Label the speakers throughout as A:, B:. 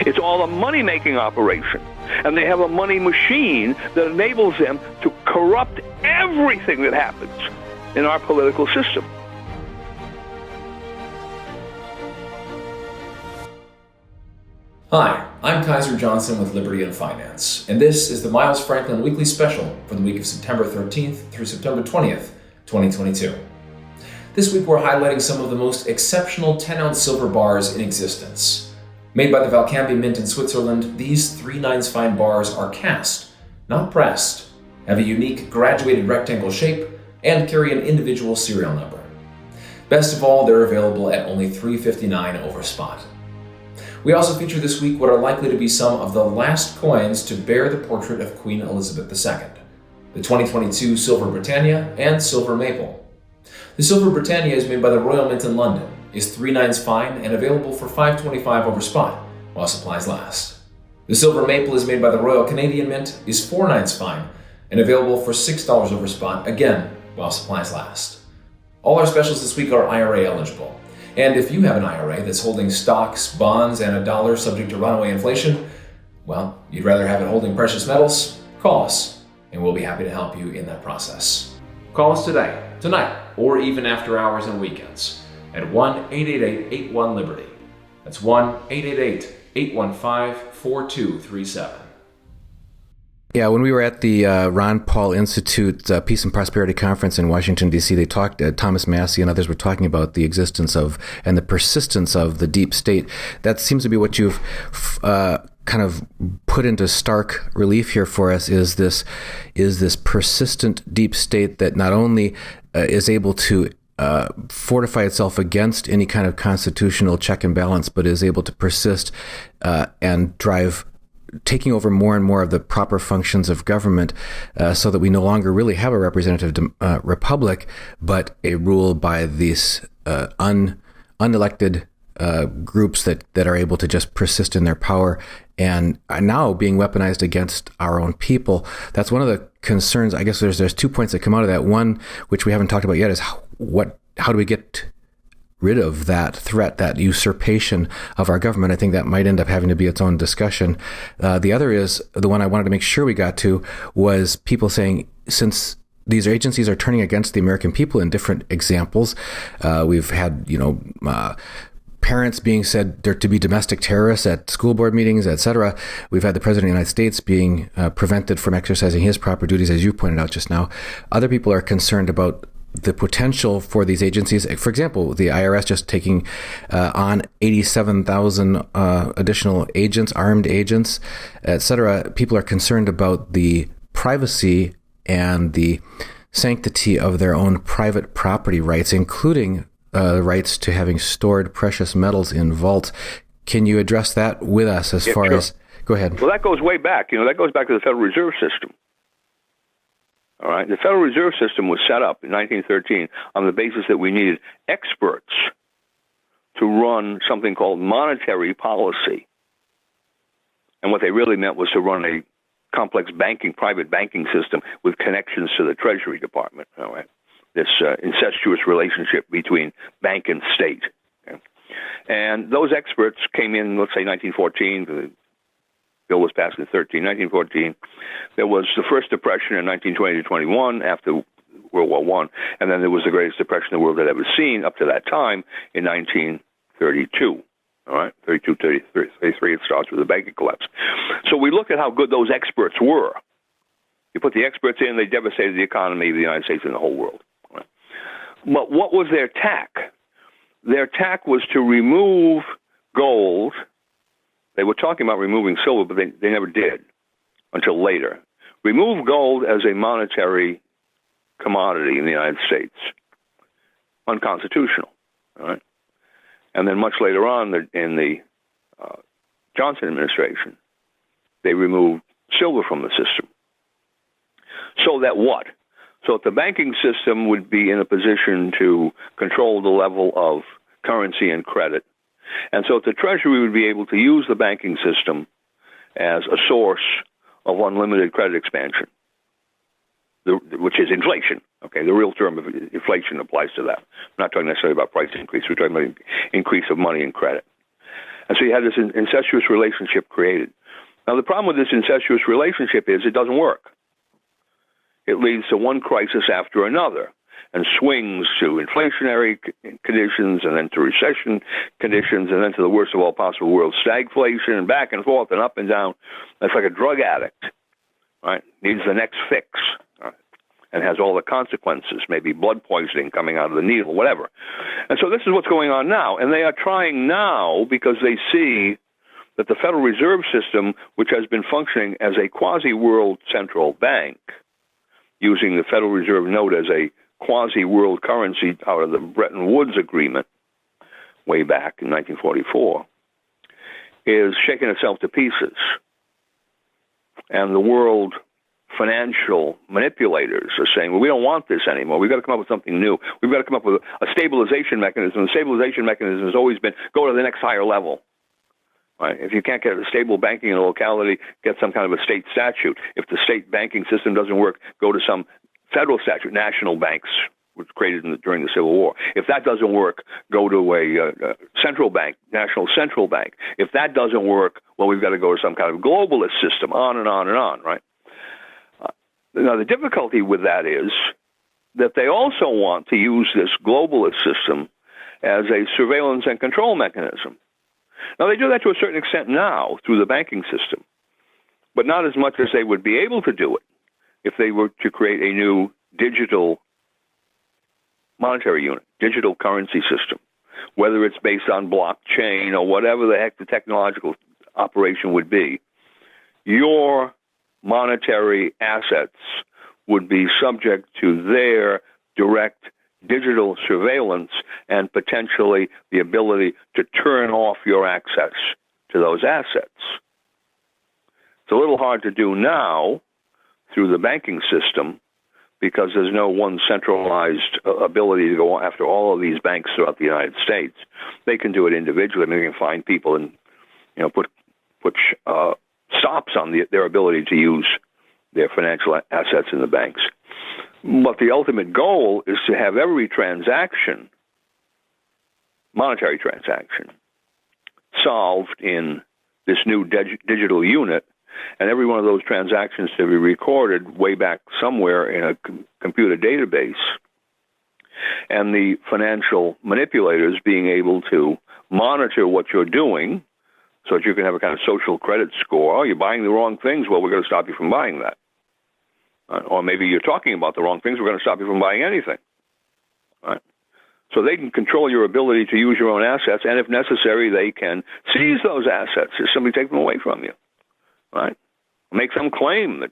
A: It's all a money-making operation. And they have a money machine that enables them to corrupt everything that happens in our political system.
B: Hi, I'm Kaiser Johnson with Liberty and Finance, and this is the Miles Franklin Weekly Special for the week of September 13th through September 20th, 2022. This week we're highlighting some of the most exceptional 10-ounce silver bars in existence. Made by the Valcambi Mint in Switzerland, these 3/9 fine bars are cast, not pressed, have a unique graduated rectangle shape, and carry an individual serial number. Best of all, they're available at only $3.59 over spot. We also feature this week what are likely to be some of the last coins to bear the portrait of Queen Elizabeth II, the 2022 Silver Britannia and Silver Maple. The Silver Britannia is made by the Royal Mint in London, is 3/9 fine, and available for $5.25 over spot, while supplies last. The Silver Maple is made by the Royal Canadian Mint, is 4/9 fine, and available for $6 over spot, again, while supplies last. All our specials this week are IRA eligible. And if you have an IRA that's holding stocks, bonds, and a dollar subject to runaway inflation, well, you'd rather have it holding precious metals? Call us, and we'll be happy to help you in that process. Call us today, tonight, or even after hours and weekends at 1-888-81-LIBERTY. That's 1-888-815-4237.
C: Yeah, when we were at the Ron Paul Institute Peace and Prosperity Conference in Washington, D.C., they talked, Thomas Massey and others were talking about the existence of and the persistence of the deep state. That seems to be what you've kind of put into stark relief here for us, is this persistent deep state that not only is able to fortify itself against any kind of constitutional check and balance, but is able to persist and drive taking over more and more of the proper functions of government, so that we no longer really have a representative republic, but a rule by these unelected groups that are able to just persist in their power and are now being weaponized against our own people. That's one of the concerns. I guess there's 2 points that come out of that. One, which we haven't talked about yet, is how do we get rid of that threat, that usurpation of our government? I think that might end up having to be its own discussion. The other is, the one I wanted to make sure we got to, was people saying, since these agencies are turning against the American people in different examples, we've had, parents being said to be domestic terrorists at school board meetings, etc. We've had the President of the United States being prevented from exercising his proper duties, as you pointed out just now. Other people are concerned about the potential for these agencies. For example, the IRS just taking on 87,000 additional agents, armed agents, etc. People are concerned about the privacy and the sanctity of their own private property rights, including rights to having stored precious metals in vaults. Can you address that with us as far as... Go ahead.
A: Well, that goes way back. That goes back to the Federal Reserve System. All right. The Federal Reserve System was set up in 1913 on the basis that we needed experts to run something called monetary policy. And what they really meant was to run a complex private banking system with connections to the Treasury Department. All right. This incestuous relationship between bank and state. Okay? And those experts came in, let's say, 1914. The bill was passed in 1914. There was the first depression in 1920 to 21 after World War I, and then there was the greatest depression the world had ever seen up to that time in 1932. All right, 32, 33, it starts with the banking collapse. So we look at how good those experts were. You put the experts in, they devastated the economy of the United States and the whole world. Right? But what was their tack? Their tack was to remove gold. They were talking about removing silver, but they never did until later. Remove gold as a monetary commodity in the United States. Unconstitutional. All right? And then much later on in the Johnson administration, they removed silver from the system. So that what? So that the banking system would be in a position to control the level of currency and credit. And so the Treasury would be able to use the banking system as a source of unlimited credit expansion, which is inflation. Okay, the real term of inflation applies to that. I'm not talking necessarily about price increase. We're talking about increase of money and credit. And so you had this incestuous relationship created. Now, the problem with this incestuous relationship is it doesn't work. It leads to one crisis after another and swings to inflationary conditions and then to recession conditions and then to the worst of all possible world, stagflation, and back and forth and up and down. It's like a drug addict, right? Needs the next fix, right? And has all the consequences, maybe blood poisoning coming out of the needle, whatever. And so this is what's going on now. And they are trying now because they see that the Federal Reserve System, which has been functioning as a quasi-world central bank, using the Federal Reserve note as a quasi-world currency out of the Bretton Woods Agreement way back in 1944, is shaking itself to pieces. And the world financial manipulators are saying, well, we don't want this anymore. We've got to come up with something new. We've got to come up with a stabilization mechanism. The stabilization mechanism has always been go to the next higher level. Right? If you can't get a stable banking in a locality, get some kind of a state statute. If the state banking system doesn't work, go to some federal statute. National banks was created during the Civil War. If that doesn't work, go to a central bank, national central bank. If that doesn't work, well, we've got to go to some kind of globalist system, on and on and on, right? Now, the difficulty with that is that they also want to use this globalist system as a surveillance and control mechanism. Now, they do that to a certain extent now through the banking system, but not as much as they would be able to do it if they were to create a new digital monetary unit, digital currency system, whether it's based on blockchain or whatever the heck the technological operation would be. Your monetary assets would be subject to their direct digital surveillance and potentially the ability to turn off your access to those assets. It's a little hard to do now through the banking system because there's no one centralized ability to go after all of these banks throughout the United States. They can do it individually. I mean, they can find people and put stops on their ability to use their financial assets in the banks. But the ultimate goal is to have every transaction, monetary transaction, solved in this new digital unit, and every one of those transactions to be recorded way back somewhere in a computer database, and the financial manipulators being able to monitor what you're doing so that you can have a kind of social credit score. Oh, you're buying the wrong things. Well, we're going to stop you from buying that. Or maybe you're talking about the wrong things. We're going to stop you from buying anything. Right? So they can control your ability to use your own assets, and if necessary, they can seize those assets if somebody takes them away from you. Right? Make some claim that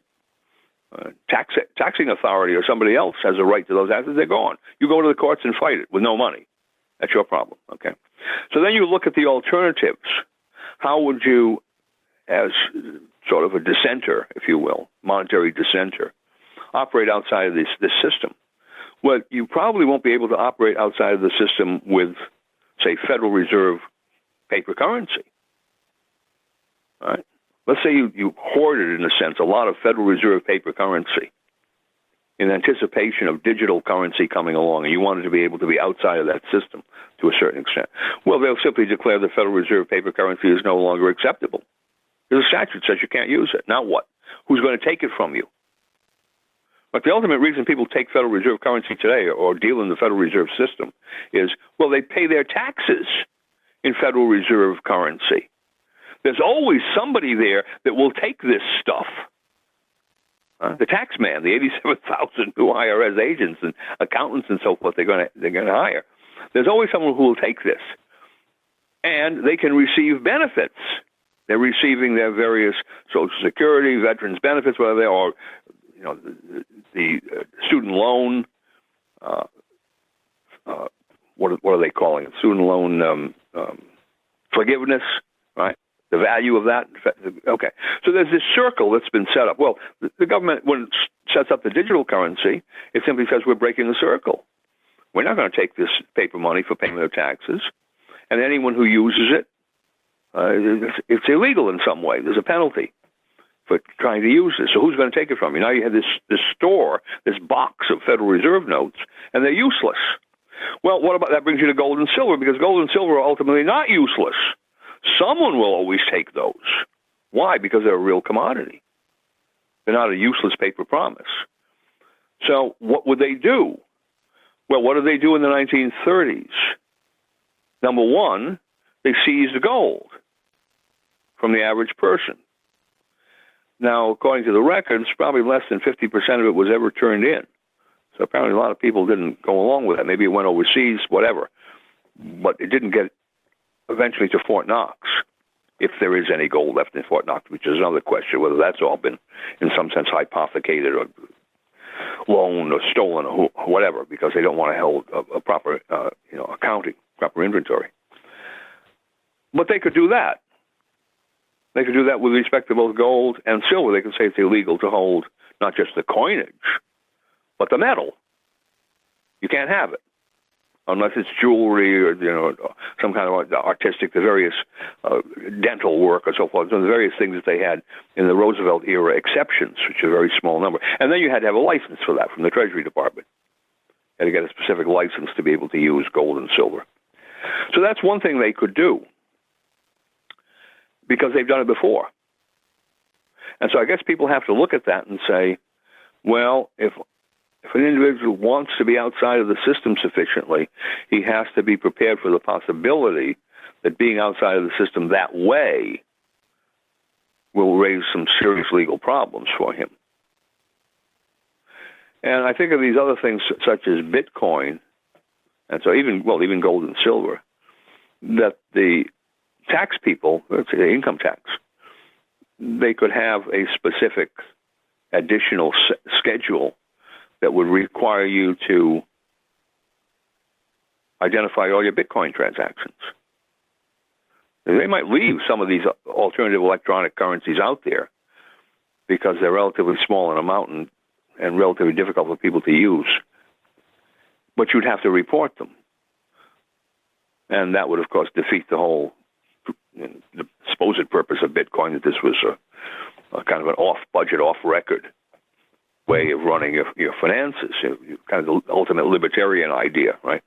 A: taxing authority or somebody else has a right to those assets. They're gone. You go to the courts and fight it with no money. That's your problem. Okay. So then you look at the alternatives. How would you, as sort of a dissenter, if you will, monetary dissenter, operate outside of this system? Well, you probably won't be able to operate outside of the system with, say, Federal Reserve paper currency. All right? Let's say you hoarded, in a sense, a lot of Federal Reserve paper currency in anticipation of digital currency coming along, and you wanted to be able to be outside of that system to a certain extent. Well, they'll simply declare the Federal Reserve paper currency is no longer acceptable. There's a statute that says you can't use it. Now what? Who's going to take it from you? But the ultimate reason people take Federal Reserve currency today or deal in the Federal Reserve system is, well, they pay their taxes in Federal Reserve currency. There's always somebody there that will take this stuff. The tax man, the 87,000 new IRS agents and accountants and so forth, they're going to hire. There's always someone who will take this, and they can receive benefits. They're receiving their various Social Security, veterans benefits, whatever they are, the student loan. What are they calling it? Student loan forgiveness, right? The value of that. Okay. So there's this circle that's been set up. Well, the government, when it sets up the digital currency, it simply says we're breaking the circle. We're not going to take this paper money for payment of taxes. And anyone who uses it, it's illegal in some way. There's a penalty for trying to use this. So who's going to take it from you? Now you have this store, this box of Federal Reserve notes, and they're useless. Well, what about that brings you to gold and silver? Because gold and silver are ultimately not useless. Someone will always take those. Why? Because they're a real commodity. They're not a useless paper promise. So what would they do? Well, what did they do in the 1930s? Number one, they seized gold from the average person. Now, according to the records, probably less than 50% of it was ever turned in. So apparently a lot of people didn't go along with that. Maybe it went overseas, whatever. But it didn't get eventually to Fort Knox, if there is any gold left in Fort Knox, which is another question, whether that's all been, in some sense, hypothecated or loaned or stolen or whatever, because they don't want to hold a proper accounting, proper inventory. But they could do that. They could do that with respect to both gold and silver. They could say it's illegal to hold not just the coinage, but the metal. You can't have it unless it's jewelry or some kind of artistic, the various dental work or so forth. So the various things that they had in the Roosevelt era exceptions, which are a very small number. And then you had to have a license for that from the Treasury Department. You had to get a specific license to be able to use gold and silver. So that's one thing they could do, because they've done it before. And so I guess people have to look at that and say, well, if an individual wants to be outside of the system sufficiently, he has to be prepared for the possibility that being outside of the system that way will raise some serious legal problems for him. And I think of these other things such as Bitcoin, and so even gold and silver, that the tax people, let's say the income tax, they could have a specific additional schedule that would require you to identify all your Bitcoin transactions. They might leave some of these alternative electronic currencies out there because they're relatively small in amount and relatively difficult for people to use. But you'd have to report them. And that would, of course, defeat the whole the supposed purpose of Bitcoin, that this was a kind of an off-budget, off-record way of running your finances, kind of the ultimate libertarian idea, right?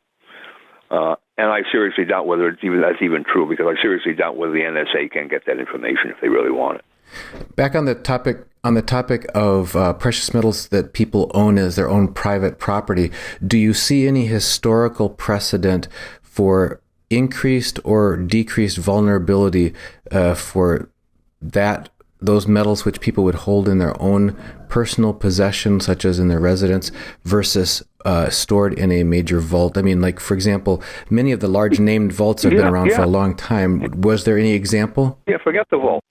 A: And I seriously doubt whether that's even true, because I seriously doubt whether the NSA can get that information if they really want it.
C: Back on the topic of precious metals that people own as their own private property, do you see any historical precedent for increased or decreased vulnerability for those metals which people would hold in their own personal possession, such as in their residence, versus stored in a major vault? I mean, like, for example, many of the large named vaults have been around for a long time. Was there any example?
A: Yeah, forget the vaults.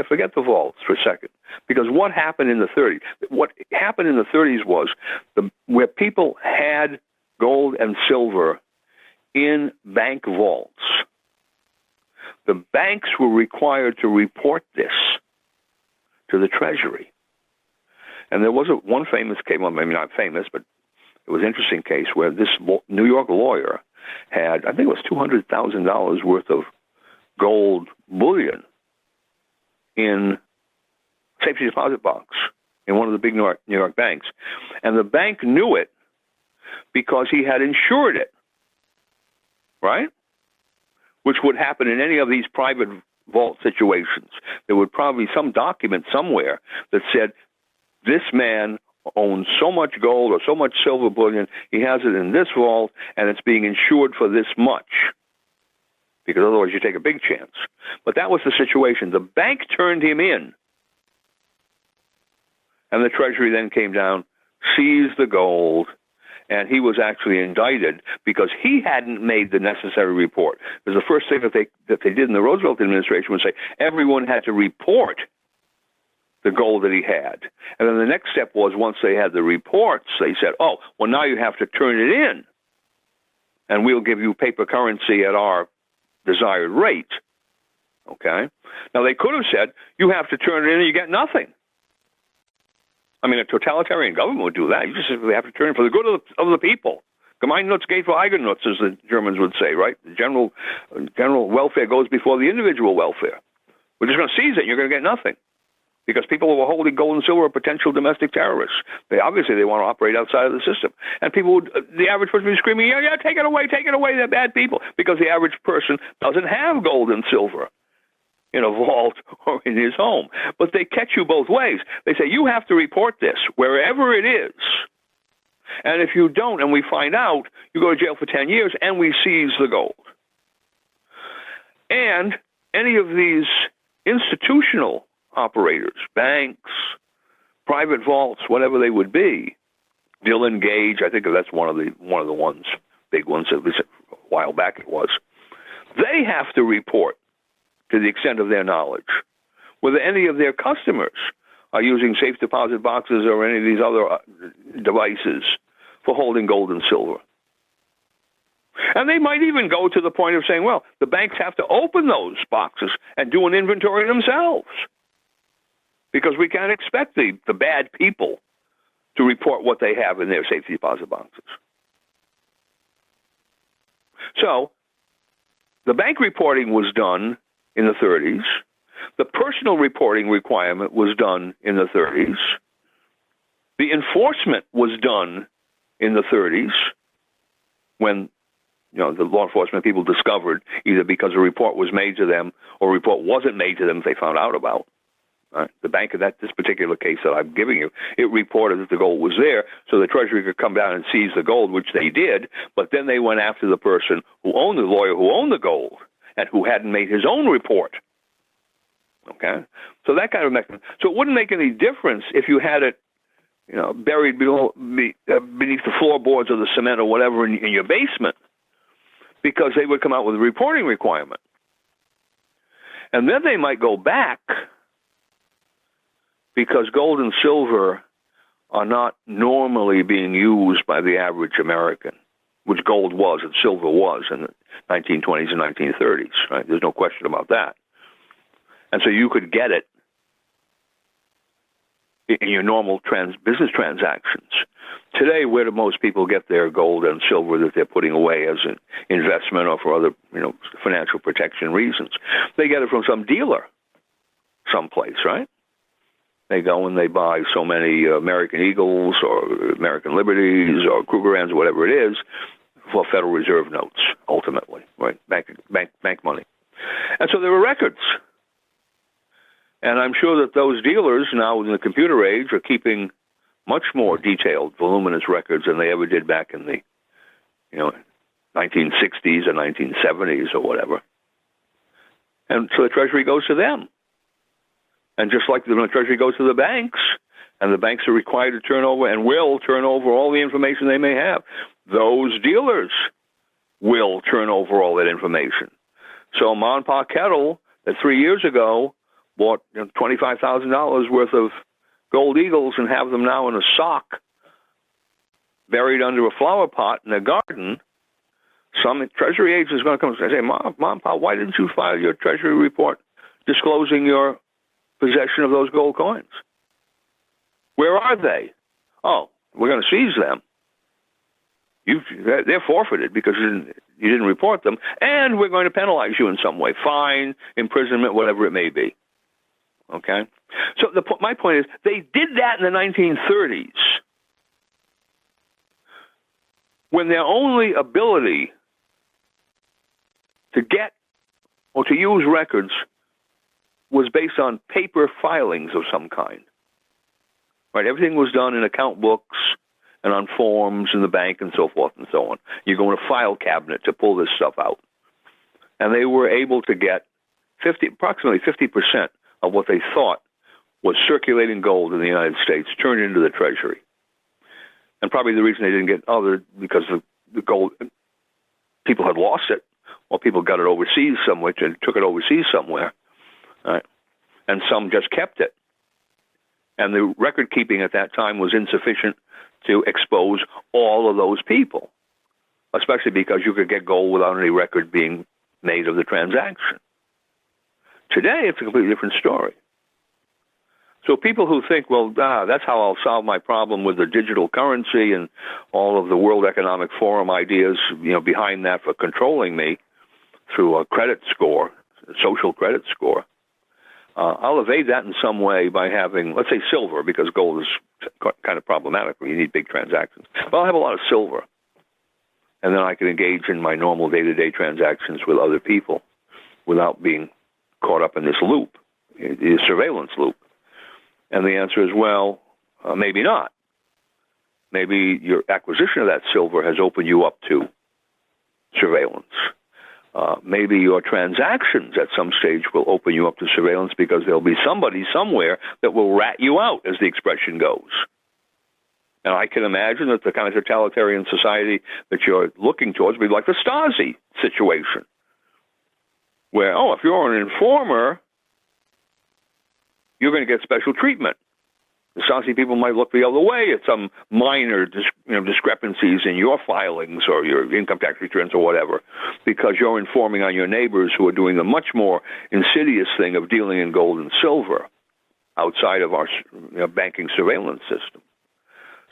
A: Forget the vaults for a second. Because what happened in the 30s? What happened in the 30s was where people had gold and silver in bank vaults, the banks were required to report this to the Treasury. And there was one famous case, well, maybe not famous, but it was an interesting case where this New York lawyer had, I think it was $200,000 worth of gold bullion in safety deposit box in one of the big New York banks. And the bank knew it because he had insured it, right? Which would happen in any of these private vault situations. There would probably be some document somewhere that said, this man owns so much gold or so much silver bullion, he has it in this vault, and it's being insured for this much. Because otherwise you take a big chance. But that was the situation. The bank turned him in. And the Treasury then came down, seized the gold, and he was actually indicted because he hadn't made the necessary report. Because the first thing that they did in the Roosevelt administration was say everyone had to report the gold that he had. And then the next step was, once they had the reports, they said, oh, well, now you have to turn it in, and we'll give you paper currency at our desired rate. Okay? Now, they could have said, you have to turn it in and you get nothing. I mean, a totalitarian government would do that. You just simply have to turn it for the good of the people. Gemeinnutz geht vor Eigennutz, as the Germans would say, right? The general welfare goes before the individual welfare. We're just going to seize it, and you're going to get nothing. because people who are holding gold and silver are potential domestic terrorists. They want to operate outside of the system. And the average person would be screaming, yeah, take it away, they're bad people, because the average person doesn't have gold and silver in a vault or in his home. But they catch you both ways. They say, you have to report this wherever it is. And if you don't and we find out, you go to jail for 10 years and we seize the gold. And any of these institutional operators, banks, private vaults, whatever they would be, DILIGENCE, I think that's one of the ones, big ones, at least a while back it was. They have to report to the extent of their knowledge whether any of their customers are using safe deposit boxes or any of these other devices for holding gold and silver. And they might even go to the point of saying, well, the banks have to open those boxes and do an inventory themselves, because we can't expect the bad people to report what they have in their safety deposit boxes. So the bank reporting was done in the 30s. The personal reporting requirement was done in the 30s. The enforcement was done in the 30s when the law enforcement people discovered, either because a report was made to them or a report wasn't made to them, they found out about. The bank in this particular case that I'm giving you, it reported that the gold was there, so the Treasury could come down and seize the gold, which they did, but then they went after the person who owned the lawyer who owned the gold and who hadn't made his own report. Okay? So that kind of mechanism. So it wouldn't make any difference if you had it buried beneath the floorboards of the cement or whatever in your basement, because they would come out with a reporting requirement. And then they might go back, because gold and silver are not normally being used by the average American, which gold was and silver was in the 1920s and 1930s, right? There's no question about that. And so you could get it in your normal business transactions. Today, where do most people get their gold and silver that they're putting away as an investment or for other, financial protection reasons? They get it from some dealer someplace, right? They go and they buy so many American Eagles or American Liberties or Krugerrands or whatever it is for Federal Reserve notes, ultimately, right? Bank money. And so there are records. And I'm sure that those dealers now in the computer age are keeping much more detailed, voluminous records than they ever did back in the 1960s or 1970s or whatever. And so the Treasury goes to them. And just like the Treasury goes to the banks, and the banks are required to turn over and will turn over all the information they may have, those dealers will turn over all that information. So Ma and Pa Kettle, that 3 years ago bought $25,000 worth of gold eagles and have them now in a sock buried under a flower pot in their garden, some Treasury agent is going to come and say, Mom and Pa, why didn't you file your Treasury report disclosing your possession of those gold coins? Where are they? Oh, we're going to seize them. They're forfeited because you didn't report them, and we're going to penalize you in some way, fine, imprisonment, whatever it may be. Okay? So my point is, they did that in the 1930s when their only ability to get or to use records was based on paper filings of some kind. Right? Everything was done in account books and on forms in the bank and so forth and so on. You go in a file cabinet to pull this stuff out. And they were able to get approximately 50% of what they thought was circulating gold in the United States turned into the Treasury. And probably the reason they didn't get because the gold, people had lost it, or people got it overseas somewhere and took it overseas somewhere. Right? And some just kept it. And the record keeping at that time was insufficient to expose all of those people, especially because you could get gold without any record being made of the transaction. Today, it's a completely different story. So people who think, well, that's how I'll solve my problem with the digital currency and all of the World Economic Forum ideas, behind that for controlling me through a credit score, a social credit score, I'll evade that in some way by having, let's say, silver, because gold is kind of problematic. You need big transactions. But I'll have a lot of silver. And then I can engage in my normal day-to-day transactions with other people without being caught up in this loop, this surveillance loop. And the answer is, well, maybe not. Maybe your acquisition of that silver has opened you up to surveillance. Maybe your transactions at some stage will open you up to surveillance because there'll be somebody somewhere that will rat you out, as the expression goes. And I can imagine that the kind of totalitarian society that you're looking towards would be like the Stasi situation, where, if you're an informer, you're going to get special treatment. The Stasi people might look the other way at some minor discrepancies in your filings or your income tax returns or whatever, because you're informing on your neighbors who are doing the much more insidious thing of dealing in gold and silver outside of our banking surveillance system.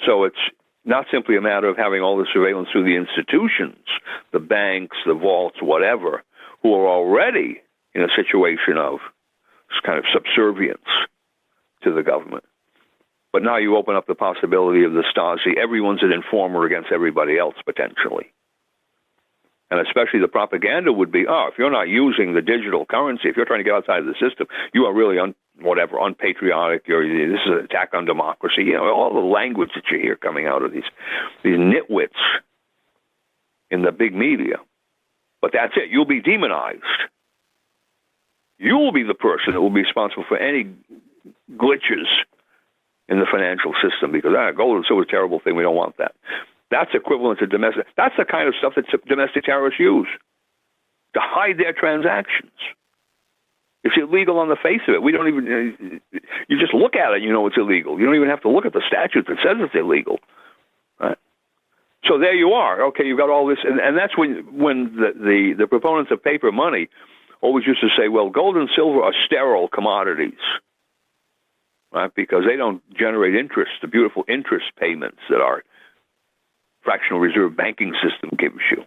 A: So it's not simply a matter of having all the surveillance through the institutions, the banks, the vaults, whatever, who are already in a situation of kind of subservience to the government. But now you open up the possibility of the Stasi. Everyone's an informer against everybody else, potentially. And especially the propaganda would be, if you're not using the digital currency, if you're trying to get outside of the system, you are really unpatriotic. This is an attack on democracy. All the language that you hear coming out of these nitwits in the big media. But that's it. You'll be demonized. You'll be the person that will be responsible for any glitches in the financial system, because gold and silver is a terrible thing. We don't want that. That's equivalent to domestic. That's the kind of stuff that domestic terrorists use to hide their transactions. It's illegal on the face of it. We don't even. You just look at it, it's illegal. You don't even have to look at the statute that says it's illegal. Right? So there you are. Okay, you've got all this, and that's when the proponents of paper money always used to say, well, gold and silver are sterile commodities. Right? Because they don't generate interest, the beautiful interest payments that our fractional reserve banking system gives you.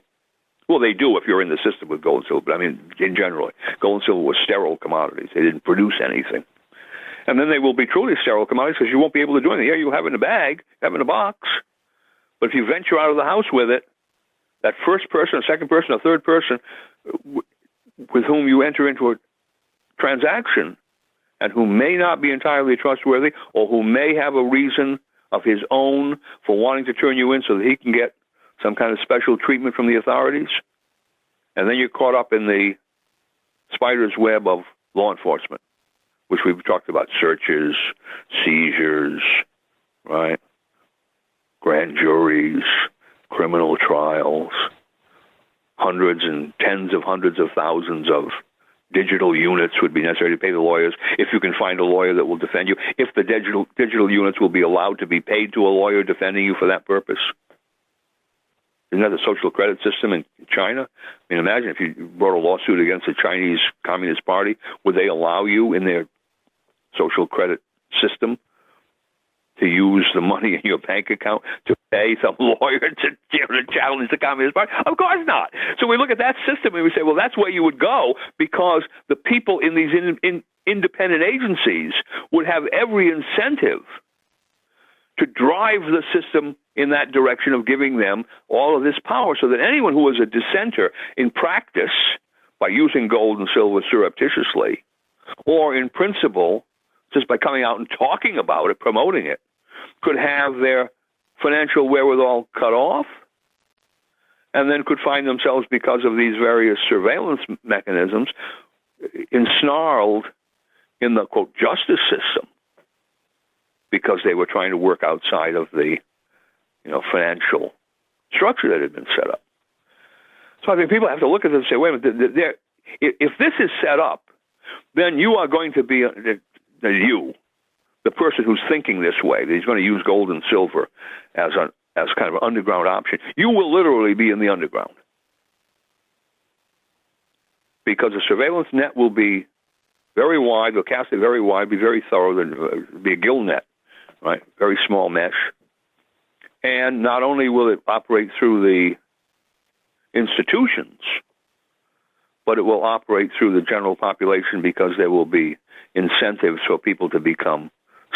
A: Well, they do if you're in the system with gold and silver, but in general, gold and silver were sterile commodities. They didn't produce anything. And then they will be truly sterile commodities because you won't be able to do anything. Yeah, you have it in a bag, have it in a box. But if you venture out of the house with it, that first person, a second person, a third person with whom you enter into a transaction, and who may not be entirely trustworthy, or who may have a reason of his own for wanting to turn you in so that he can get some kind of special treatment from the authorities, and then you're caught up in the spider's web of law enforcement, which we've talked about: searches, seizures, right? Grand juries, criminal trials, hundreds and tens of hundreds of thousands of digital units would be necessary to pay the lawyers, if you can find a lawyer that will defend you, if the digital units will be allowed to be paid to a lawyer defending you for that purpose. Isn't that the social credit system in China? Imagine if you brought a lawsuit against the Chinese Communist Party, would they allow you in their social credit system to use the money in your bank account to pay some lawyer to challenge the Communist Party? Of course not. So we look at that system and we say, well, that's where you would go, because the people in these independent agencies would have every incentive to drive the system in that direction of giving them all of this power, so that anyone who is a dissenter in practice by using gold and silver surreptitiously, or in principle just by coming out and talking about it, promoting it, could have their financial wherewithal cut off, and then could find themselves, because of these various surveillance mechanisms, ensnarled in the, quote, justice system, because they were trying to work outside of the financial structure that had been set up. So I think people have to look at this and say, wait a minute, if this is set up, then you are going to be, the person who's thinking this way, that he's going to use gold and silver as kind of an underground option, you will literally be in the underground. Because the surveillance net will be very wide, they'll cast it very wide, be very thorough, be a gill net, right? Very small mesh. And not only will it operate through the institutions, but it will operate through the general population, because there will be incentives for people to become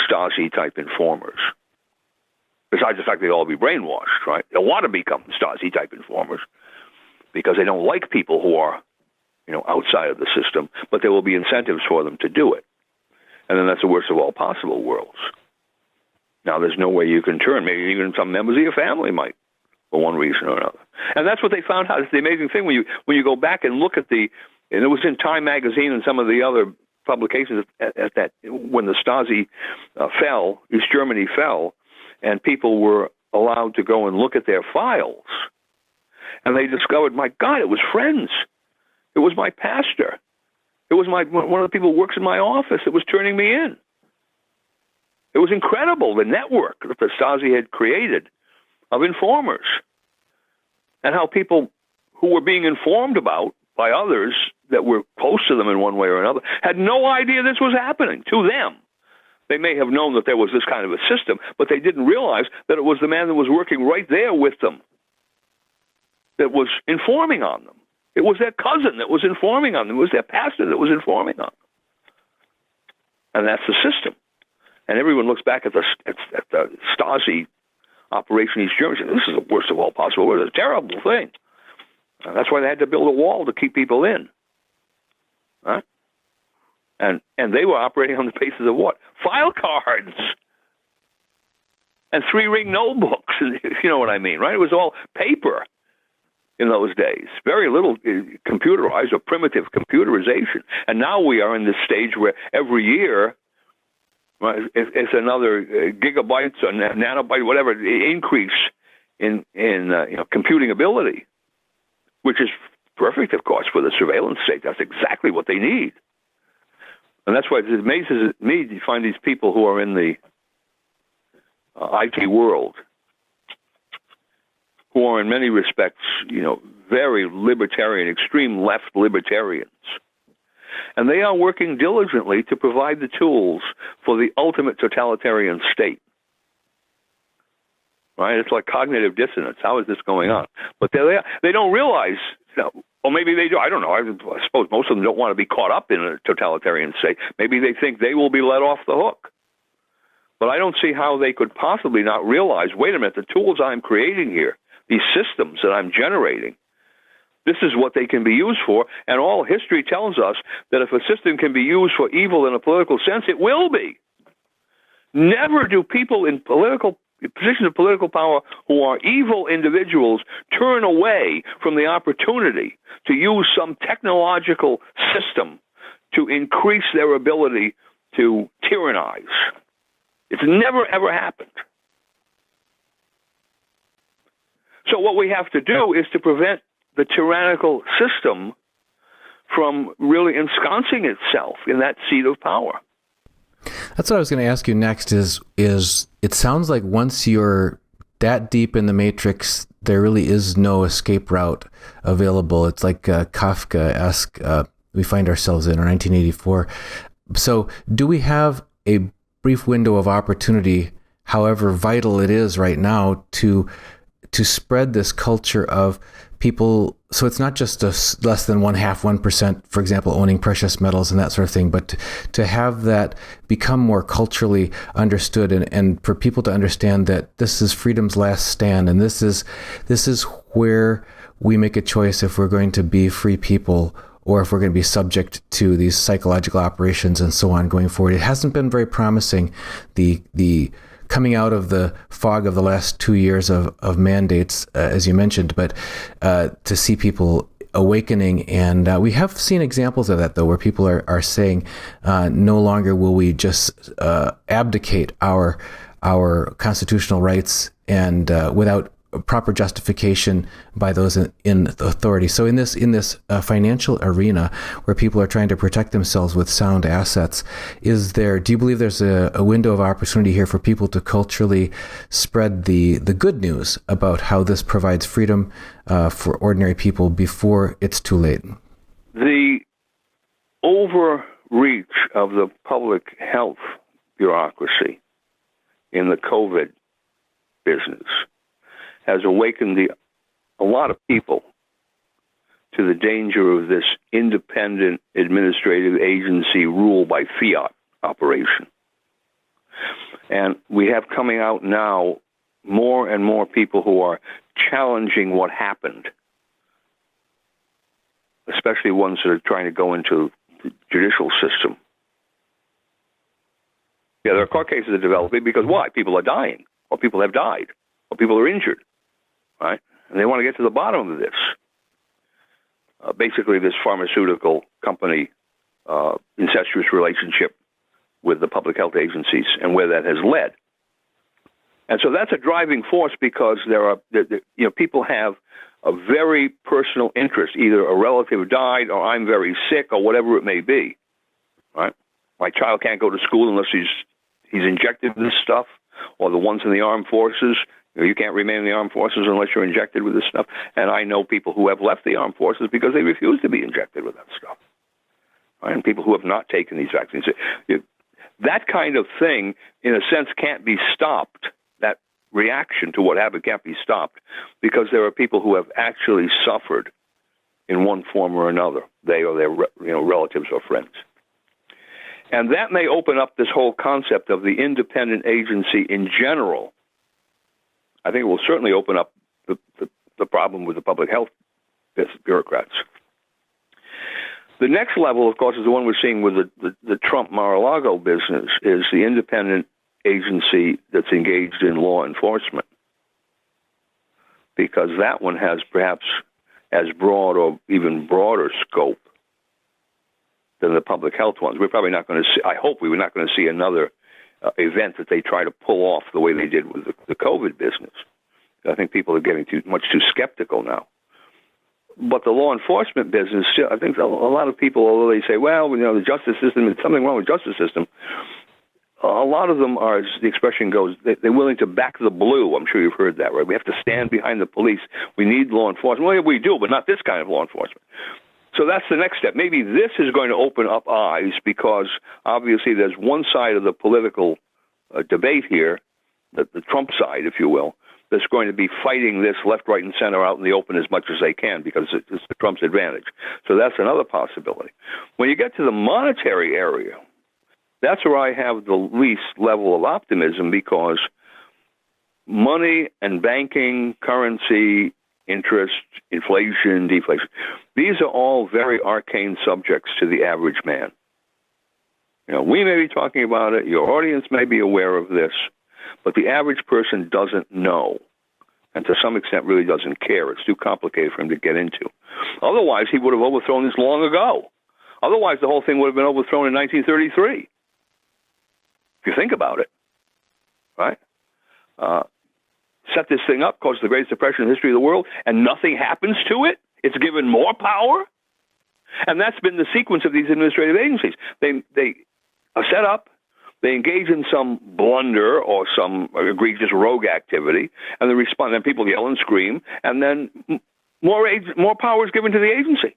A: Stasi-type informers. Besides the fact they'd all be brainwashed, right? They'll want to become Stasi-type informers because they don't like people who are, outside of the system, but there will be incentives for them to do it. And then that's the worst of all possible worlds. Now, there's no way you can turn. Maybe even some members of your family might, for one reason or another. And that's what they found out. It's the amazing thing when you go back and look at and it was in Time magazine and some of the other publications at that, when the Stasi fell, East Germany fell, and people were allowed to go and look at their files. And they discovered, my God, it was friends. It was my pastor. It was one of the people who works in my office that was turning me in. It was incredible, the network that the Stasi had created of informers, and how people who were being informed about by others that were close to them in one way or another had no idea this was happening to them. They may have known that there was this kind of a system, but they didn't realize that it was the man that was working right there with them that was informing on them. It was their cousin that was informing on them. It was their pastor that was informing on them. And that's the system. And everyone looks back at the Stasi Operation East Germany and says, this is the worst of all possible worlds. It's a terrible thing. That's why they had to build a wall to keep people in. Right? And they were operating on the basis of what? File cards and 3-ring notebooks, if you know what I mean, right? It was all paper in those days. Very little computerized or primitive computerization. And now we are in this stage where every year, right, it's another gigabytes or nanobyte, whatever, increase in computing ability, which is perfect, of course, for the surveillance state. That's exactly what they need. And that's why it amazes me to find these people who are in the IT world, who are in many respects, very libertarian, extreme left libertarians. And they are working diligently to provide the tools for the ultimate totalitarian state. Right? It's like cognitive dissonance. How is this going on? But they don't realize, or maybe they do. I don't know. I suppose most of them don't want to be caught up in a totalitarian state. Maybe they think they will be let off the hook. But I don't see how they could possibly not realize, wait a minute, the tools I'm creating here, these systems that I'm generating, this is what they can be used for. And all history tells us that if a system can be used for evil in a political sense, it will be. Never do people in positions of political power who are evil individuals turn away from the opportunity to use some technological system to increase their ability to tyrannize. It's never, ever happened. So what we have to do is to prevent the tyrannical system from really ensconcing itself in that seat of power.
C: That's what I was going to ask you next is it sounds like once you're that deep in the matrix, there really is no escape route available. It's like Kafka-esque we find ourselves in, or 1984. So do we have a brief window of opportunity, however vital it is right now, to spread this culture of people? So it's not just less than 1%, for example, owning precious metals and that sort of thing, but to have that become more culturally understood, and for people to understand that this is freedom's last stand, and this is where we make a choice if we're going to be free people or if we're going to be subject to these psychological operations and so on going forward. It hasn't been very promising, the coming out of the fog of the last 2 years of mandates, as you mentioned, but to see people awakening. And we have seen examples of that, though, where people are saying, no longer will we just abdicate our constitutional rights and without proper justification by those in authority. So in this financial arena where people are trying to protect themselves with sound assets, do you believe there's a window of opportunity here for people to culturally spread the good news about how this provides freedom for ordinary people before it's too late? The
A: overreach of the public health bureaucracy in the COVID business has awakened a lot of people to the danger of this independent administrative agency rule by fiat operation. And we have coming out now more and more people who are challenging what happened, especially ones that are trying to go into the judicial system. Yeah, there are court cases that are developing because why? People are dying, or people have died, or people are injured, right? And they want to get to the bottom of this. Basically, this pharmaceutical company incestuous relationship with the public health agencies and where that has led. And so that's a driving force because people have a very personal interest. Either a relative died, or I'm very sick, or whatever it may be. Right? My child can't go to school unless he's injected with this stuff, or the ones in the armed forces. You can't remain in the armed forces unless you're injected with this stuff. And I know people who have left the armed forces because they refuse to be injected with that stuff. Right? And people who have not taken these vaccines. That kind of thing, in a sense, can't be stopped. That reaction to what happened can't be stopped because there are people who have actually suffered in one form or another, they or their relatives or friends. And that may open up this whole concept of the independent agency in general. I think it will certainly open up the problem with the public health bureaucrats. The next level, of course, is the one we're seeing with the Trump Mar-a-Lago business, is the independent agency that's engaged in law enforcement. Because that one has perhaps as broad or even broader scope than the public health ones. We're probably not going to see, I hope we're not going to see another event that they try to pull off the way they did with the COVID business. I think people are getting much too skeptical now. But the law enforcement business, I think a lot of people, although they say, well, the justice system, there's something wrong with the justice system, a lot of them are, as the expression goes, they're willing to back the blue. I'm sure you've heard that, right? We have to stand behind the police. We need law enforcement. Well, we do, but not this kind of law enforcement. So that's the next step. Maybe this is going to open up eyes because obviously there's one side of the political debate here, the Trump side, if you will, that's going to be fighting this left, right, and center out in the open as much as they can because it's the Trump's advantage. So that's another possibility. When you get to the monetary area, that's where I have the least level of optimism because money and banking, currency, interest, inflation, deflation, these are all very arcane subjects to the average man. We may be talking about it, your audience may be aware of this, but the average person doesn't know, and to some extent really doesn't care. It's too complicated for him to get into. Otherwise, he would have overthrown this long ago. Otherwise, the whole thing would have been overthrown in 1933. If you think about it, right? Set this thing up, caused the greatest depression in the history of the world, and nothing happens to it. It's given more power. And that's been the sequence of these administrative agencies. They are set up, they engage in some blunder or some egregious rogue activity, and they respond. Then people yell and scream, and then more power is given to the agency.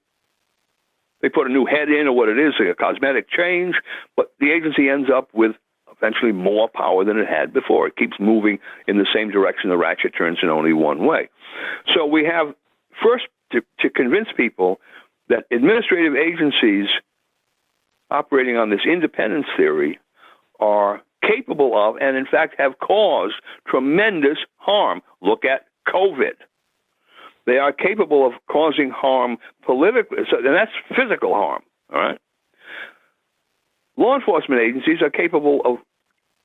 A: They put a new head in, or what it is, like a cosmetic change, but the agency ends up with eventually more power than it had before. It keeps moving in the same direction. The ratchet turns in only one way. So we have first to convince people that administrative agencies operating on this independence theory are capable of, and in fact have caused, tremendous harm. Look at COVID. They are capable of causing harm politically, and that's physical harm, all right? Law enforcement agencies are capable of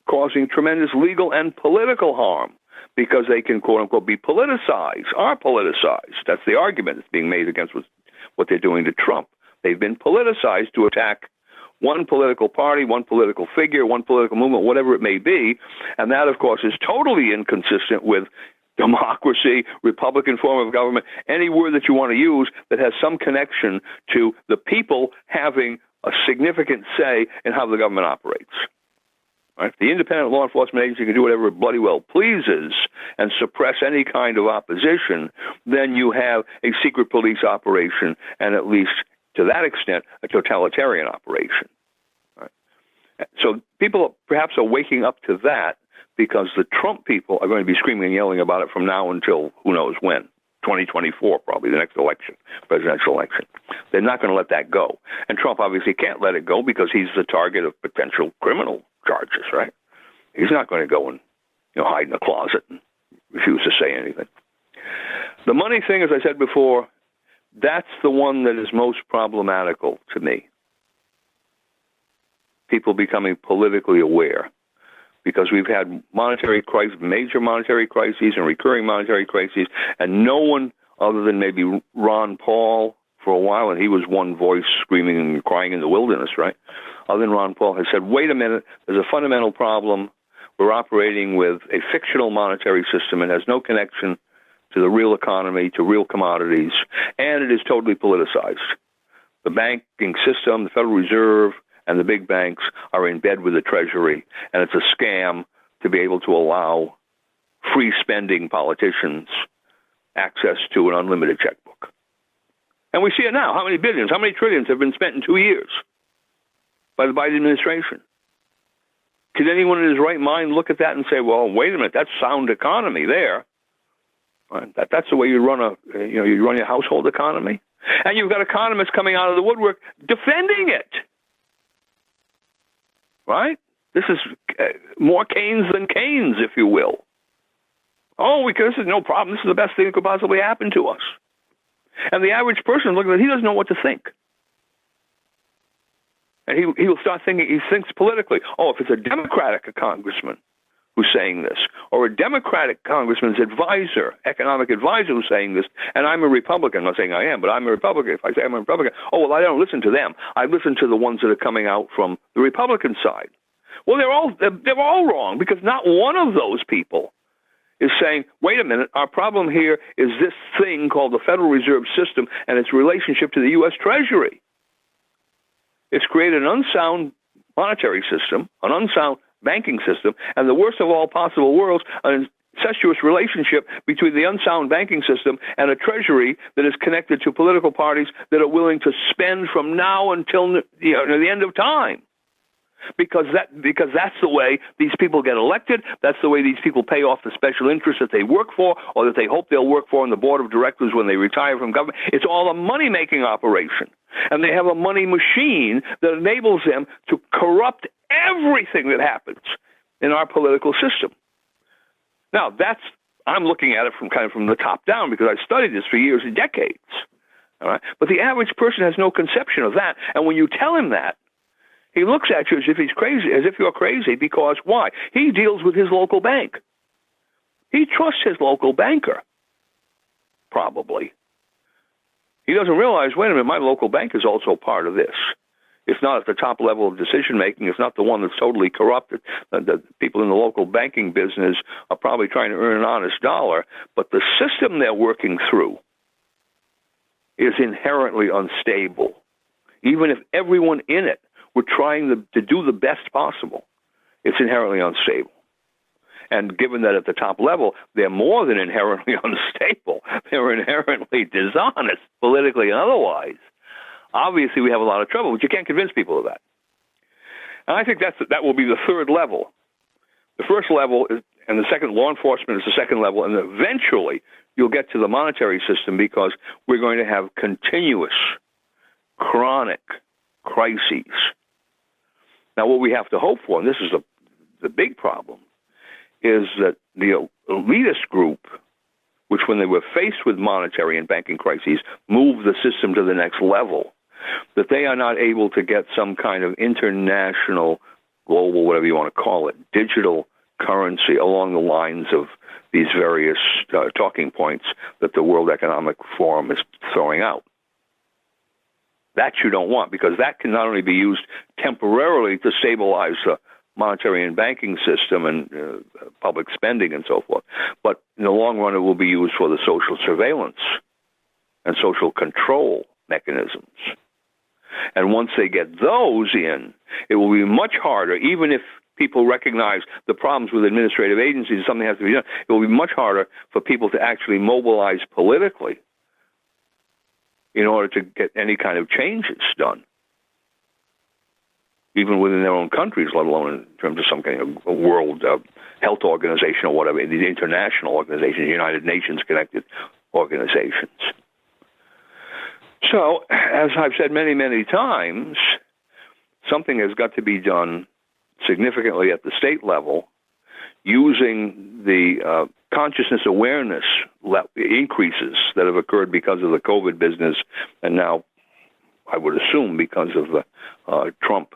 A: causing tremendous legal and political harm because they can, quote-unquote, be politicized, are politicized. That's the argument that's being made against what they're doing to Trump. They've been politicized to attack one political party, one political figure, one political movement, whatever it may be, and that, of course, is totally inconsistent with democracy, Republican form of government, any word that you want to use that has some connection to the people having a significant say in how the government operates. Right? The independent law enforcement agency can do whatever it bloody well pleases and suppress any kind of opposition, then you have a secret police operation and at least to that extent a totalitarian operation. Right? So people perhaps are waking up to that because the Trump people are going to be screaming and yelling about it from now until who knows when. 2024, probably the next election, presidential election. They're not going to let that go. And Trump obviously can't let it go because he's the target of potential criminal charges, right? He's not going to go and hide in a closet and refuse to say anything. The money thing, as I said before, that's the one that is most problematical to me. People becoming politically aware, because we've had monetary crises, major monetary crises and recurring monetary crises, and no one other than maybe Ron Paul for a while, and he was one voice screaming and crying in the wilderness, right? Other than Ron Paul has said, wait a minute, there's a fundamental problem. We're operating with a fictional monetary system and has no connection to the real economy, to real commodities, and it is totally politicized. The banking system, the Federal Reserve, and the big banks are in bed with the Treasury, and it's a scam to be able to allow free-spending politicians access to an unlimited checkbook. And we see it now. How many billions, how many trillions have been spent in 2 years by the Biden administration? Could anyone in his right mind look at that and say, well, wait a minute, that's sound economy there. Right? That's the way you run you run your household economy? And you've got economists coming out of the woodwork defending it. Right? This is more Keynes than Keynes, if you will. Oh, this is no problem. This is the best thing that could possibly happen to us. And the average person looking at it, he doesn't know what to think. And he will start thinking, he thinks politically, oh, if it's a Democratic congressman who's saying this, or a Democratic congressman's advisor, economic advisor who's saying this, and I'm a Republican, I'm not saying I am, but I'm a Republican. If I say I'm a Republican, oh, well, I don't listen to them. I listen to the ones that are coming out from the Republican side. Well, they're all wrong, because not one of those people is saying, wait a minute, our problem here is this thing called the Federal Reserve System and its relationship to the U.S. Treasury. It's created an unsound monetary system, an unsound banking system, and the worst of all possible worlds, an incestuous relationship between the unsound banking system and a treasury that is connected to political parties that are willing to spend from now until the end of time. Because that's the way these people get elected. That's the way these people pay off the special interests that they work for, or that they hope they'll work for on the board of directors when they retire from government. It's all a money-making operation. And they have a money machine that enables them to corrupt everything that happens in our political system. Now, I'm looking at it from the top down, because I've studied this for years and decades. All right? But the average person has no conception of that. And when you tell him that, he looks at you as if he's crazy, as if you're crazy, because why? He deals with his local bank. He trusts his local banker, probably. He doesn't realize, wait a minute, my local bank is also part of this. It's not at the top level of decision-making. It's not the one that's totally corrupted. The people in the local banking business are probably trying to earn an honest dollar, but the system they're working through is inherently unstable. Even if everyone in it were trying to do the best possible, it's inherently unstable. And given that at the top level, they're more than inherently unstable, they're inherently dishonest, politically and otherwise, obviously we have a lot of trouble, but you can't convince people of that. And I think that will be the third level. The first level is, and the second, law enforcement is the second level, and eventually you'll get to the monetary system, because we're going to have continuous, chronic crises. Now, what we have to hope for, and this is the big problem, is that the elitist group, which when they were faced with monetary and banking crises, moved the system to the next level, that they are not able to get some kind of international, global, whatever you want to call it, digital currency along the lines of these various talking points that the World Economic Forum is throwing out. That you don't want, because that can not only be used temporarily to stabilize the monetary and banking system and public spending and so forth, but in the long run it will be used for the social surveillance and social control mechanisms. And once they get those in, it will be much harder, even if people recognize the problems with administrative agencies, something has to be done, it will be much harder for people to actually mobilize politically in order to get any kind of changes done, even within their own countries, let alone in terms of some kind of a world health organization or whatever, the international organization, the United Nations connected organizations. So, as I've said many, many times, something has got to be done significantly at the state level using the consciousness awareness increases that have occurred because of the COVID business, and now, I would assume, because of the Trump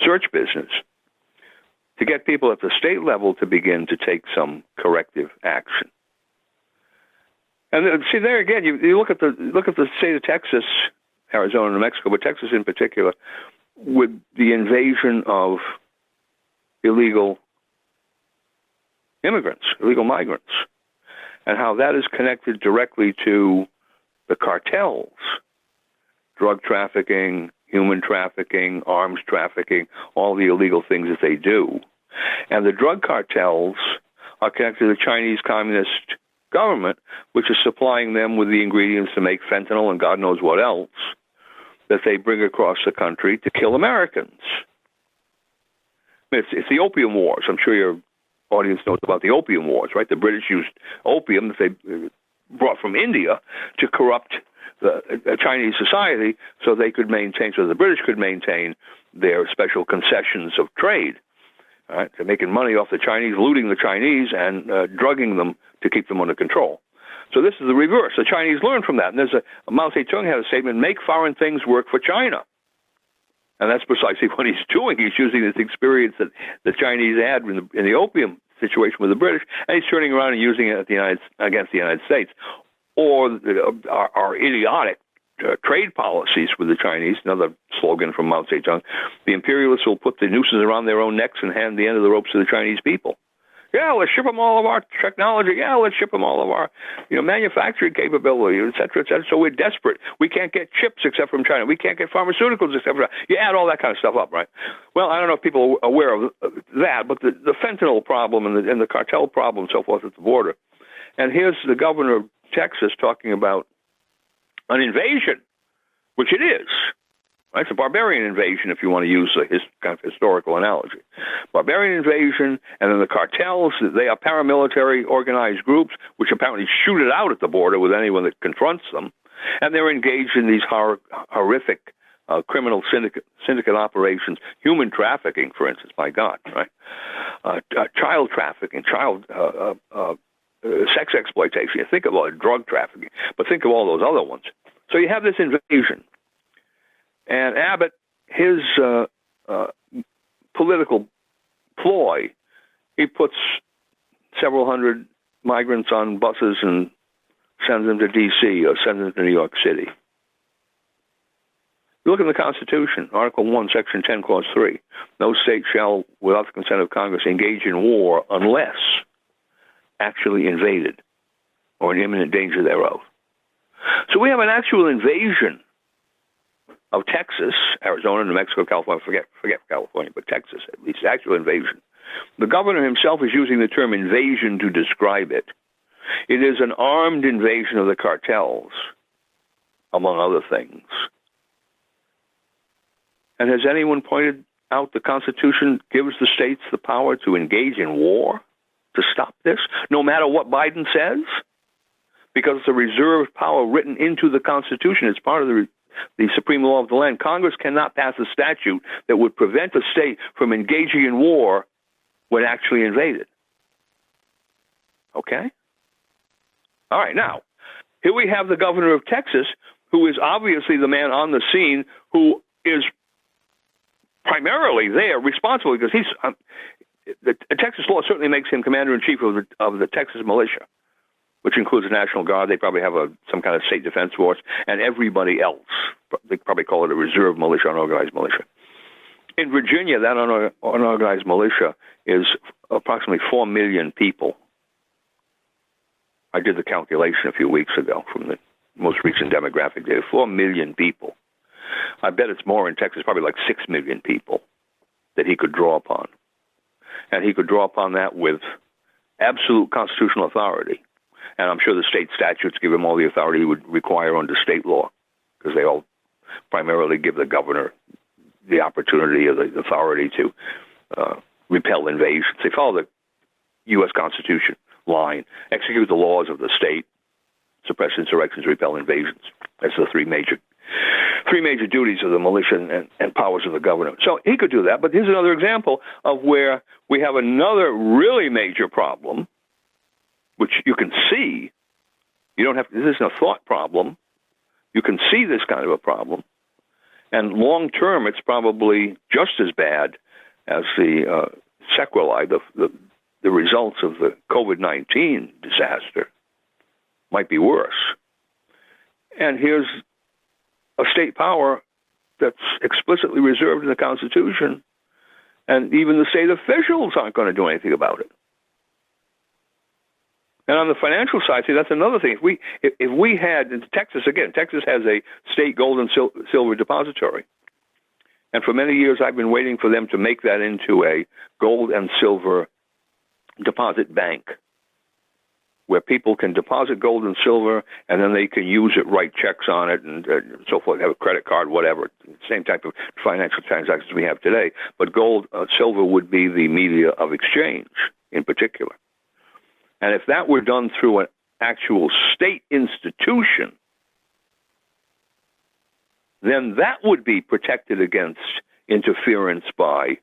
A: search business, to get people at the state level to begin to take some corrective action. And see, there again, you look at the state of Texas, Arizona, New Mexico, but Texas in particular, with the invasion of illegal immigrants, illegal migrants, and how that is connected directly to the cartels, drug trafficking, human trafficking, arms trafficking, all the illegal things that they do. And the drug cartels are connected to the Chinese Communist government, which is supplying them with the ingredients to make fentanyl and God knows what else that they bring across the country to kill Americans. It's the opium wars. I'm sure your audience knows about the opium wars, right? The British used opium that they brought from India to corrupt the Chinese society so they could maintain, so the British could maintain their special concessions of trade. Right? They're making money off the Chinese, looting the Chinese, and drugging them to keep them under control. So this is the reverse. The Chinese learned from that. And there's Mao Zedong had a statement, make foreign things work for China. And that's precisely what he's doing. He's using this experience that the Chinese had in the opium situation with the British, and he's turning around and using it against the United States. Or our idiotic trade policies with the Chinese, another slogan from Mao Zedong, the imperialists will put the nooses around their own necks and hand the end of the ropes to the Chinese people. Yeah, let's ship them all of our technology. Yeah, let's ship them all of our manufacturing capability, et cetera, et cetera. So we're desperate. We can't get chips except from China. We can't get pharmaceuticals except from China. You add all that kind of stuff up, right? Well, I don't know if people are aware of that, but the fentanyl problem and the cartel problem and so forth at the border. And here's the governor of Texas talking about an invasion, which it is. Right? It's a barbarian invasion, if you want to use his kind of historical analogy. Barbarian invasion, and then the cartels, they are paramilitary organized groups, which apparently shoot it out at the border with anyone that confronts them. And they're engaged in these horrific criminal syndicate operations, human trafficking, for instance, my God, right? Child trafficking, sex exploitation. You think about drug trafficking, but think of all those other ones. So you have this invasion. And Abbott, his political ploy, he puts several hundred migrants on buses and sends them to D.C. or sends them to New York City. You look in the Constitution, Article 1, Section 10, Clause 3. No state shall, without the consent of Congress, engage in war unless actually invaded or in imminent danger thereof. So we have an actual invasion of Texas, Arizona, New Mexico, California, forget California, but Texas, at least, actual invasion. The governor himself is using the term invasion to describe it. It is an armed invasion of the cartels, among other things. And has anyone pointed out the Constitution gives the states the power to engage in war, to stop this, no matter what Biden says? Because it's a reserved power written into the Constitution. It's part of the supreme law of the land. Congress cannot pass a statute that would prevent a state from engaging in war when actually invaded. Okay? All right, now, here we have the governor of Texas, who is obviously the man on the scene who is primarily there responsible because the Texas law certainly makes him commander-in-chief of the Texas militia, which includes the National Guard. They probably have some kind of state defense force, and everybody else. They probably call it a reserve militia, unorganized militia. In Virginia, that unorganized militia is approximately 4 million people. I did the calculation a few weeks ago from the most recent demographic data. 4 million people. I bet it's more in Texas, probably like 6 million people that he could draw upon. And he could draw upon that with absolute constitutional authority. And I'm sure the state statutes give him all the authority he would require under state law, because they all primarily give the governor the opportunity or the authority to repel invasions. They follow the U.S. Constitution, line. Execute the laws of the state, suppress insurrections, repel invasions. That's the three major duties of the militia and powers of the government. So he could do that, but here's another example of where we have another really major problem, which you can see. This isn't a thought problem. You can see this kind of a problem. And long term, it's probably just as bad as the sequelae, the results of the COVID-19 disaster. Might be worse. And here's a state power that's explicitly reserved in the Constitution, and even the state officials aren't going to do anything about it. And on the financial side, see, that's another thing. If we had, in Texas has a state gold and silver depository. And for many years, I've been waiting for them to make that into a gold and silver deposit bank, where people can deposit gold and silver, and then they can use it, write checks on it, and so forth, have a credit card, whatever. Same type of financial transactions we have today. But gold, silver would be the media of exchange in particular. And if that were done through an actual state institution, then that would be protected against interference by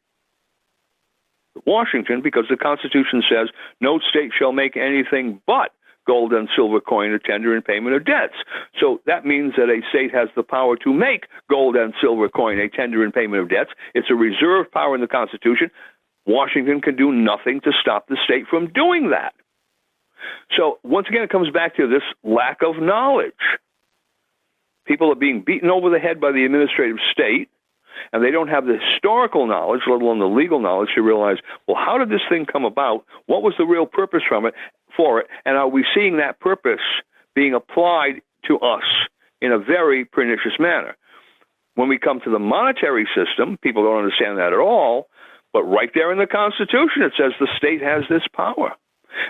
A: Washington, because the Constitution says no state shall make anything but gold and silver coin a tender in payment of debts. So that means that a state has the power to make gold and silver coin a tender in payment of debts. It's a reserved power in the Constitution. Washington can do nothing to stop the state from doing that. So once again, it comes back to this lack of knowledge. People are being beaten over the head by the administrative state, and they don't have the historical knowledge, let alone the legal knowledge, to realize, well, how did this thing come about? What was the real purpose for it? And are we seeing that purpose being applied to us in a very pernicious manner? When we come to the monetary system, people don't understand that at all, but right there in the Constitution, it says the state has this power.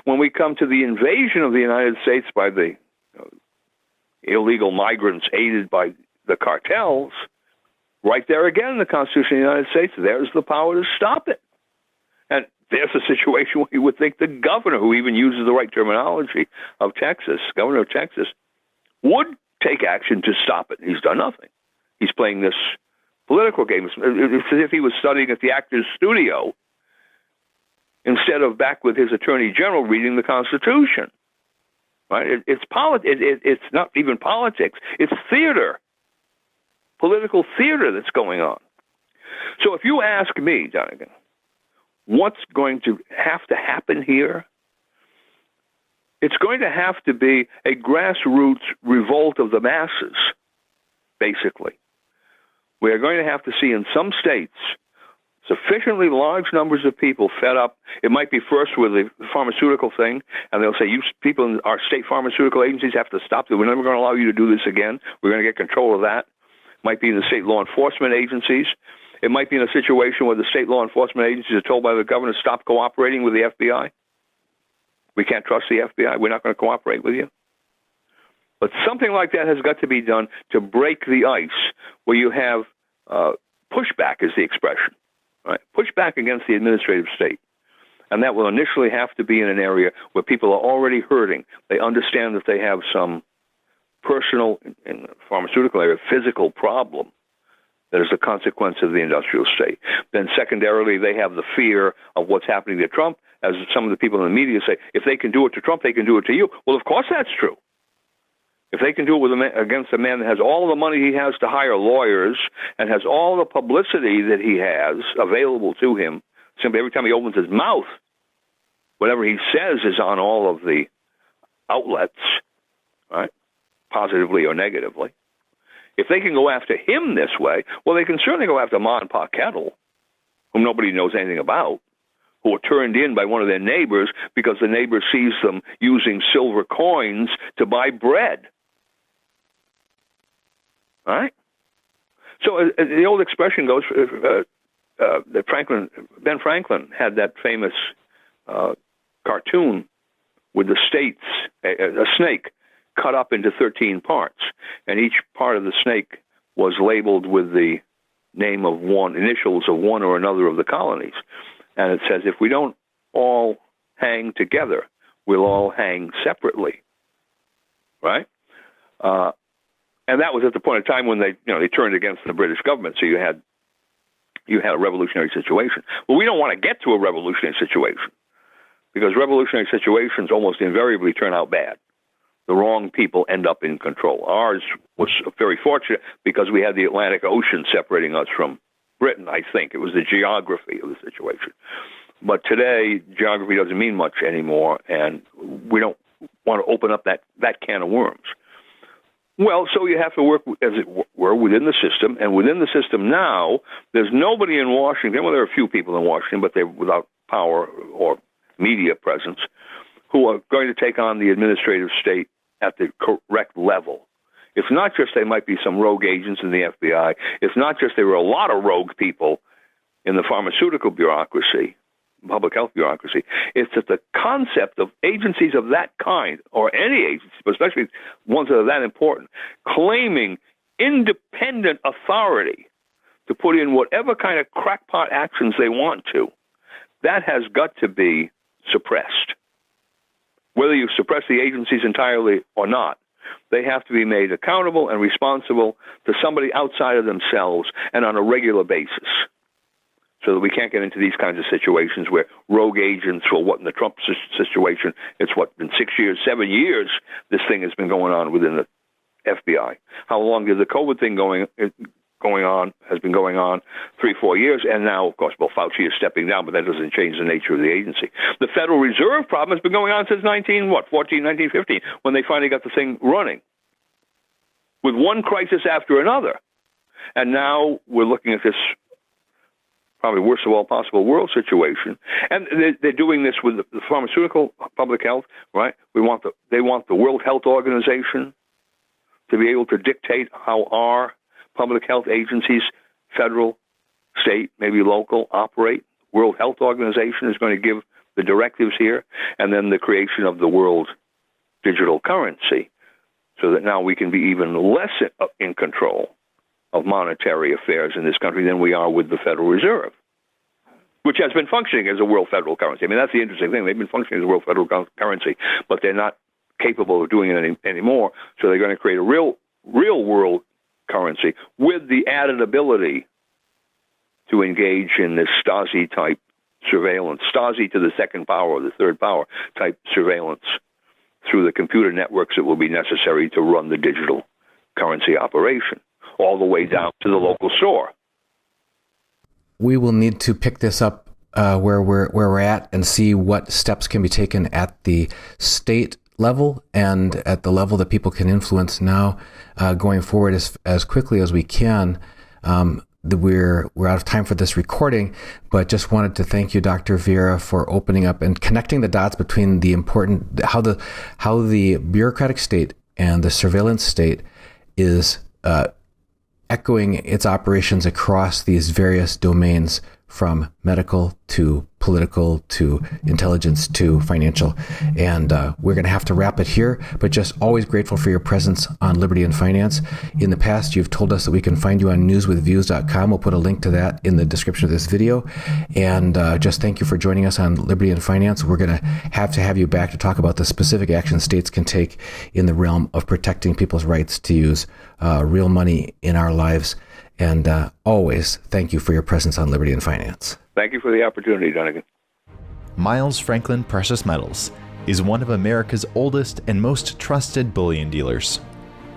A: When we come to the invasion of the United States by the illegal migrants aided by the cartels, right there again in the Constitution of the United States, there's the power to stop it. And there's a situation where you would think the governor, who even uses the right terminology of Texas, governor of Texas, would take action to stop it. He's done nothing. He's playing this political game. It's as if he was studying at the Actors Studio instead of back with his attorney general reading the Constitution. Right? It's not even politics. It's theater, political theater that's going on. So if you ask me, Donegan, what's going to have to happen here? It's going to have to be a grassroots revolt of the masses, basically. We are going to have to see in some states sufficiently large numbers of people fed up. It might be first with the pharmaceutical thing, and they'll say, you people in our state pharmaceutical agencies have to stop it. We're never going to allow you to do this again. We're going to get control of that. It might be in the state law enforcement agencies. It might be in a situation where the state law enforcement agencies are told by the governor to stop cooperating with the FBI. We can't trust the FBI. We're not going to cooperate with you. But something like that has got to be done to break the ice, where you have pushback is the expression. Right? Push back against the administrative state. And that will initially have to be in an area where people are already hurting. They understand that they have some personal, in the pharmaceutical area, physical problem that is a consequence of the industrial state. Then secondarily, they have the fear of what's happening to Trump. As some of the people in the media say, if they can do it to Trump, they can do it to you. Well, of course that's true. If they can do it against a man that has all the money he has to hire lawyers and has all the publicity that he has available to him, simply every time he opens his mouth, whatever he says is on all of the outlets, right, positively or negatively. If they can go after him this way, well, they can certainly go after Ma and Pa Kettle, whom nobody knows anything about, who are turned in by one of their neighbors because the neighbor sees them using silver coins to buy bread. All right? So the old expression goes that Ben Franklin had that famous cartoon with the states, a snake cut up into 13 parts, and each part of the snake was labeled with the name of initials of one or another of the colonies. And it says, if we don't all hang together, will all hang separately, right? And that was at the point in time when they turned against the British government. So you had a revolutionary situation. Well, we don't want to get to a revolutionary situation because revolutionary situations almost invariably turn out bad. The wrong people end up in control. Ours was very fortunate because we had the Atlantic Ocean separating us from Britain, I think. It was the geography of the situation. But today, geography doesn't mean much anymore, and we don't want to open up that can of worms. Well, so you have to work, as it were, within the system, and within the system now, there's nobody in Washington, well, there are a few people in Washington, but they're without power or media presence, who are going to take on the administrative state at the correct level. It's not just there might be some rogue agents in the FBI. It's not just there were a lot of rogue people in the pharmaceutical bureaucracy, public health bureaucracy. It's that the concept of agencies of that kind, or any agency, but especially ones that are that important, claiming independent authority to put in whatever kind of crackpot actions they want to, that has got to be suppressed. Whether you suppress the agencies entirely or not, they have to be made accountable and responsible to somebody outside of themselves and on a regular basis, so that we can't get into these kinds of situations where rogue agents, or what in the Trump situation, it's been 6 years, 7 years, this thing has been going on within the FBI. How long did the COVID thing has been going on? 3-4 years, and now, of course, Fauci is stepping down, but that doesn't change the nature of the agency. The Federal Reserve problem has been going on since 1915, when they finally got the thing running, with one crisis after another. And now we're looking at this probably worst of all possible world situation. And they're doing this with the pharmaceutical public health, right? They want the World Health Organization to be able to dictate how our public health agencies, federal, state, maybe local, operate. World Health Organization is going to give the directives here, and then the creation of the world digital currency, so that now we can be even less in control of monetary affairs in this country than we are with the Federal Reserve, which has been functioning as a world federal currency. I mean, that's the interesting thing. They've been functioning as a world federal currency, but they're not capable of doing it anymore, so they're going to create a real world currency with the added ability to engage in this Stasi-type surveillance, Stasi to the second power or the third power type surveillance through the computer networks that will be necessary to run the digital currency operation, all the way down to the local store.
C: We will need to pick this up where we're at and see what steps can be taken at the state level and at the level that people can influence now, going forward as quickly as we can. We're out of time for this recording, but just wanted to thank you, Dr. Vieira, for opening up and connecting the dots between the important how the bureaucratic state and the surveillance state is echoing its operations across these various domains, from medical to political to intelligence to financial. And we're going to have to wrap it here, but just always grateful for your presence on Liberty and Finance. In the past, you've told us that we can find you on newswithviews.com. We'll put a link to that in the description of this video. And just thank you for joining us on Liberty and Finance. We're going to have you back to talk about the specific action states can take in the realm of protecting people's rights to use real money in our lives. And always, thank you for your presence on Liberty and Finance.
A: Thank you for the opportunity, Dunnigan.
D: Miles Franklin Precious Metals is one of America's oldest and most trusted bullion dealers.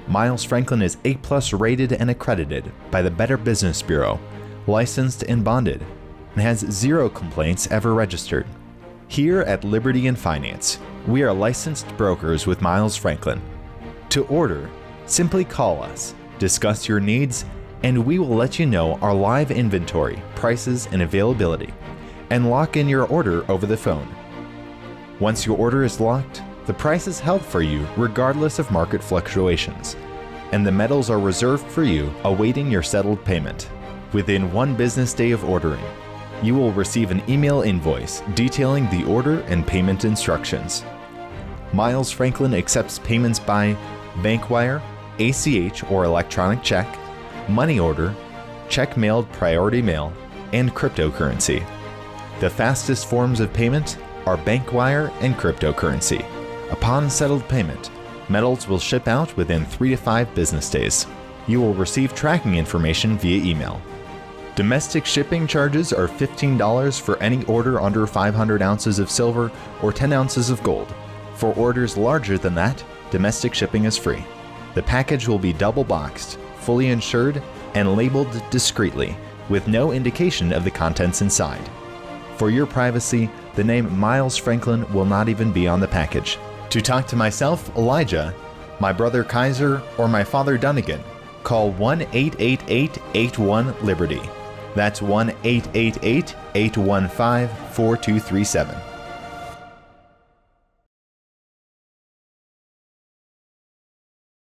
D: Miles Franklin is A+ rated and accredited by the Better Business Bureau, licensed and bonded, and has 0 complaints ever registered. Here at Liberty and Finance, we are licensed brokers with Miles Franklin. To order, simply call us, discuss your needs, and we will let you know our live inventory, prices, and availability, and lock in your order over the phone. Once your order is locked, the price is held for you regardless of market fluctuations, and the metals are reserved for you awaiting your settled payment. Within 1 business day of ordering, you will receive an email invoice detailing the order and payment instructions. Miles Franklin accepts payments by bank wire, ACH or electronic check, money order, check mailed priority mail, and cryptocurrency. The fastest forms of payment are bank wire and cryptocurrency. Upon settled payment, metals will ship out within 3 to 5 business days. You will receive tracking information via email. Domestic shipping charges are $15 for any order under 500 ounces of silver or 10 ounces of gold. For orders larger than that, domestic shipping is free. The package will be double boxed, fully insured, and labeled discreetly, with no indication of the contents inside. For your privacy, the name Miles Franklin will not even be on the package. To talk to myself, Elijah, my brother Kaiser, or my father Dunnigan, call 1-888-81-LIBERTY. That's 1-888-815-4237.